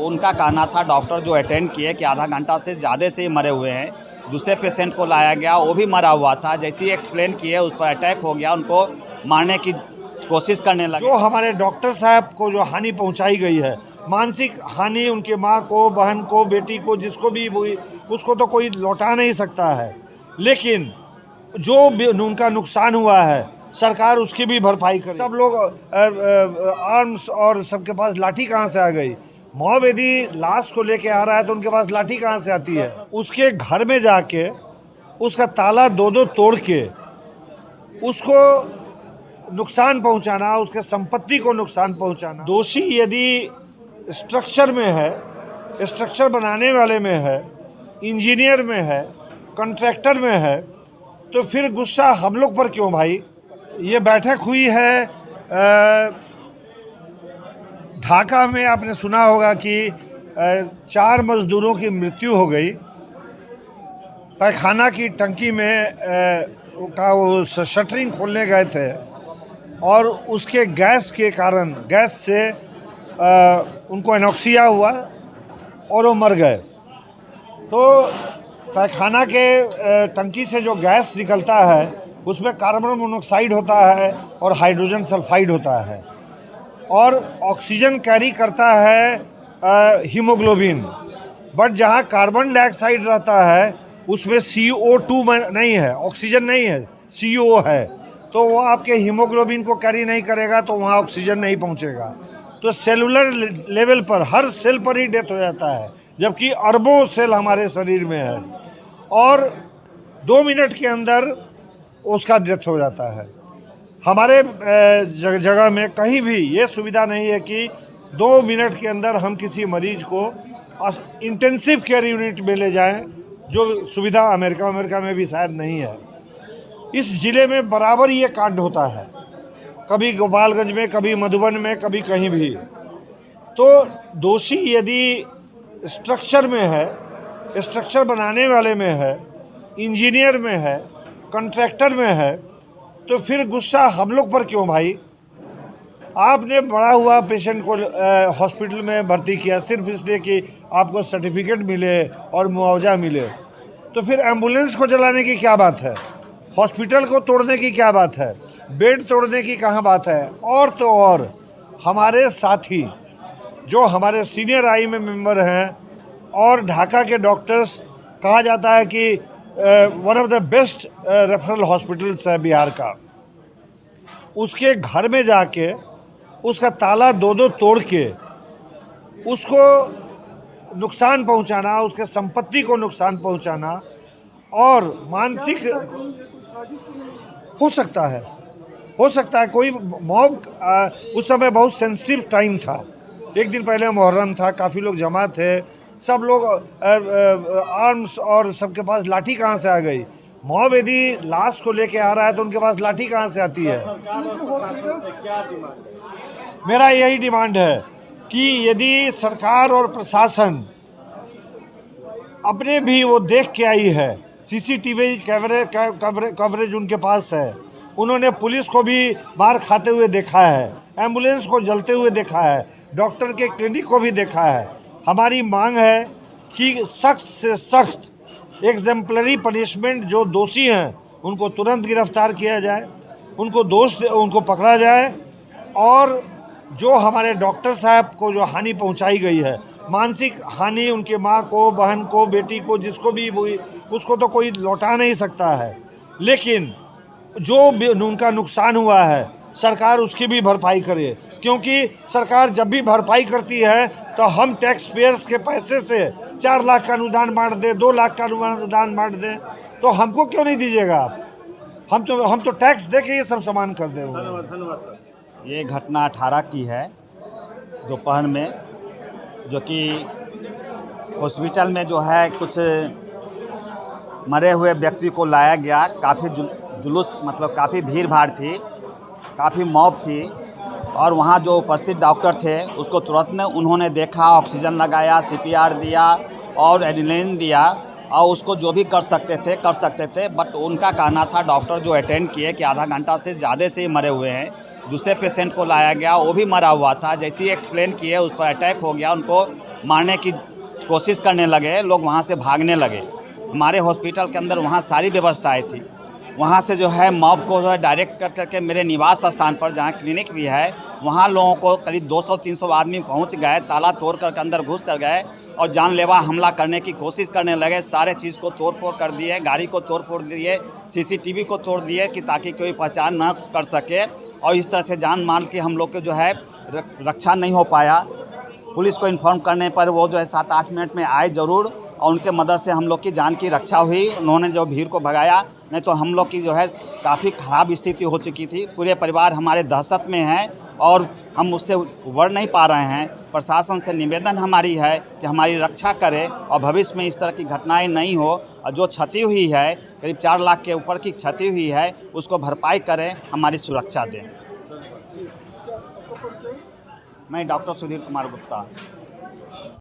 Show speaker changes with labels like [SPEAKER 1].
[SPEAKER 1] उनका कहना था डॉक्टर जो अटेंड किए कि आधा घंटा से ज़्यादा से ही मरे हुए हैं। दूसरे पेशेंट को लाया गया, वो भी मरा हुआ था। जैसे ही एक्सप्लेन किए उस पर अटैक हो गया, उनको मारने की कोशिश करने लगे।
[SPEAKER 2] जो हमारे डॉक्टर साहब को जो हानि पहुंचाई गई है, मानसिक हानि उनके माँ को, बहन को, बेटी को, जिसको भी हुई, उसको तो कोई लौटा नहीं सकता है। लेकिन जो भी उनका नुकसान हुआ है, सरकार उसकी भी भरपाई करे। सब लोग आर्म्स और सबके पास लाठी कहाँ से आ गई? मॉब यदि लाश को लेके आ रहा है तो उनके पास लाठी कहाँ से आती है? उसके घर में जाके उसका ताला दो दो तोड़ के उसको नुकसान पहुंचाना, उसके संपत्ति को नुकसान पहुंचाना। दोषी यदि स्ट्रक्चर में है, स्ट्रक्चर बनाने वाले में है, इंजीनियर में है, कॉन्ट्रैक्टर में है, तो फिर गुस्सा हम लोग पर क्यों भाई? ये बैठक हुई है ढाका में। आपने सुना होगा कि 4 मजदूरों की मृत्यु हो गई। पैखाना की टंकी में का वो शटरिंग खोलने गए थे और उसके गैस के कारण, गैस से उनको एनोक्सिया हुआ और वो मर गए। तो पैखाना के टंकी से जो गैस निकलता है उसमें कार्बन मोनोऑक्साइड होता है और हाइड्रोजन सल्फाइड होता है, और ऑक्सीजन कैरी करता है हीमोग्लोबिन। बट जहाँ कार्बन डाइऑक्साइड रहता है उसमें CO2 नहीं है, ऑक्सीजन नहीं है, CO है। तो वो आपके हीमोग्लोबिन को कैरी नहीं करेगा, तो वहाँ ऑक्सीजन नहीं पहुँचेगा। तो सेलुलर लेवल पर हर सेल पर ही डेथ हो जाता है, जबकि अरबों सेल हमारे शरीर में है, और 2 मिनट के अंदर उसका डेथ हो जाता है। हमारे जगह में कहीं भी ये सुविधा नहीं है कि 2 मिनट के अंदर हम किसी मरीज को इंटेंसिव केयर यूनिट में ले जाएं, जो सुविधा अमेरिका में भी शायद नहीं है। इस ज़िले में बराबर ये कांड होता है, कभी गोपालगंज में, कभी मधुबन में, कभी कहीं भी। तो दोषी यदि स्ट्रक्चर में है, स्ट्रक्चर बनाने वाले में है, इंजीनियर में है, कॉन्ट्रैक्टर में है, तो फिर गुस्सा हम लोग पर क्यों भाई? आपने बड़ा हुआ पेशेंट को हॉस्पिटल में भर्ती किया सिर्फ इसलिए कि आपको सर्टिफिकेट मिले और मुआवजा मिले, तो फिर एम्बुलेंस को चलाने की क्या बात है? हॉस्पिटल को तोड़ने की क्या बात है? बेड तोड़ने की कहाँ बात है? और तो और हमारे साथी जो हमारे सीनियर आई में मेंबर हैं और ढाका के डॉक्टर्स, कहा जाता है कि one of the best referral hospitals है बिहार का, उसके घर में जाके उसका ताला दो दो तोड़ के उसको नुकसान पहुंचाना, उसके संपत्ति को नुकसान पहुंचाना, और मानसिक हो सकता है कोई मॉब। उस समय बहुत सेंसिटिव टाइम था, एक दिन पहले मुहर्रम था, काफ़ी लोग जमा थे, सब लोग आर्म्स और सबके पास लाठी कहाँ से आ गई? मॉब यदि लाश को लेके आ रहा है तो उनके पास लाठी कहाँ से आती है? मेरा यही डिमांड है कि यदि सरकार और प्रशासन अपने भी वो देख के आई है, CCTV कवरेज उनके पास है, उन्होंने पुलिस को भी मार खाते हुए देखा है, एम्बुलेंस को जलते हुए देखा है, डॉक्टर के क्लिनिक को भी देखा है। हमारी मांग है कि सख्त से सख्त एग्जेम्पलरी पनिशमेंट, जो दोषी हैं उनको तुरंत गिरफ्तार किया जाए, उनको पकड़ा जाए, और जो हमारे डॉक्टर साहब को जो हानि पहुंचाई गई है, मानसिक हानि उनके माँ को, बहन को, बेटी को, जिसको भी हुई, उसको तो कोई लौटा नहीं सकता है। लेकिन जो भी उनका नुकसान हुआ है, सरकार उसकी भी भरपाई करे, क्योंकि सरकार जब भी भरपाई करती है तो हम टैक्स पेयर्स के पैसे से 4 लाख का अनुदान बांट दें, 2 लाख का अनुदान बांट दें, तो हमको क्यों नहीं दीजिएगा आप? हम तो टैक्स दे के ये सब सामान कर दे।
[SPEAKER 1] धन्यवाद सर। ये घटना 18 की है दोपहर में, जो कि हॉस्पिटल में जो है कुछ मरे हुए व्यक्ति को लाया गया। काफ़ी जुलूस, मतलब काफ़ी भीड़ भाड़ थी, काफ़ी मॉब थी, और वहाँ जो उपस्थित डॉक्टर थे उसको तुरंत में उन्होंने देखा, ऑक्सीजन लगाया, CPR दिया और एड्रेनलिन दिया, और उसको जो भी कर सकते थे। बट उनका कहना था डॉक्टर जो अटेंड किए कि आधा घंटा से ज़्यादा से ही मरे हुए हैं। दूसरे पेशेंट को लाया गया, वो भी मरा हुआ था। जैसे ही एक्सप्लेन किए उस पर अटैक हो गया, उनको मारने की कोशिश करने लगे, लोग वहाँ से भागने लगे। हमारे हॉस्पिटल के अंदर वहाँ सारी व्यवस्थाएं थी। वहाँ से जो है मॉब को जो है डायरेक्ट कर करके मेरे निवास स्थान पर जहाँ क्लिनिक भी है वहाँ लोगों को करीब 200-300 आदमी पहुँच गए, ताला तोड़ कर अंदर घुस कर गए और जानलेवा हमला करने की कोशिश करने लगे। सारे चीज़ को तोड़ फोड़ कर दिए, गाड़ी को तोड़ फोड़ दिए, CCTV को तोड़ दिए कि ताकि कोई पहचान ना कर सके। और इस तरह से जान माल की हम लोग के जो है रक्षा नहीं हो पाया। पुलिस को इन्फॉर्म करने पर वो जो है 7-8 मिनट में आए ज़रूर और उनके मदद से हम लोग की जान की रक्षा हुई। उन्होंने जो भीड़ को भगाया, नहीं तो हम लोग की जो है काफ़ी ख़राब स्थिति हो चुकी थी। पूरे परिवार हमारे दहशत में हैं और हम उससे उबर नहीं पा रहे हैं। प्रशासन से निवेदन हमारी है कि हमारी रक्षा करे और भविष्य में इस तरह की घटनाएं नहीं हो। और जो क्षति हुई है, करीब 4 लाख के ऊपर की क्षति हुई है, उसको भरपाई करें, हमारी सुरक्षा दें। मैं डॉक्टर सुधीर कुमार गुप्ता।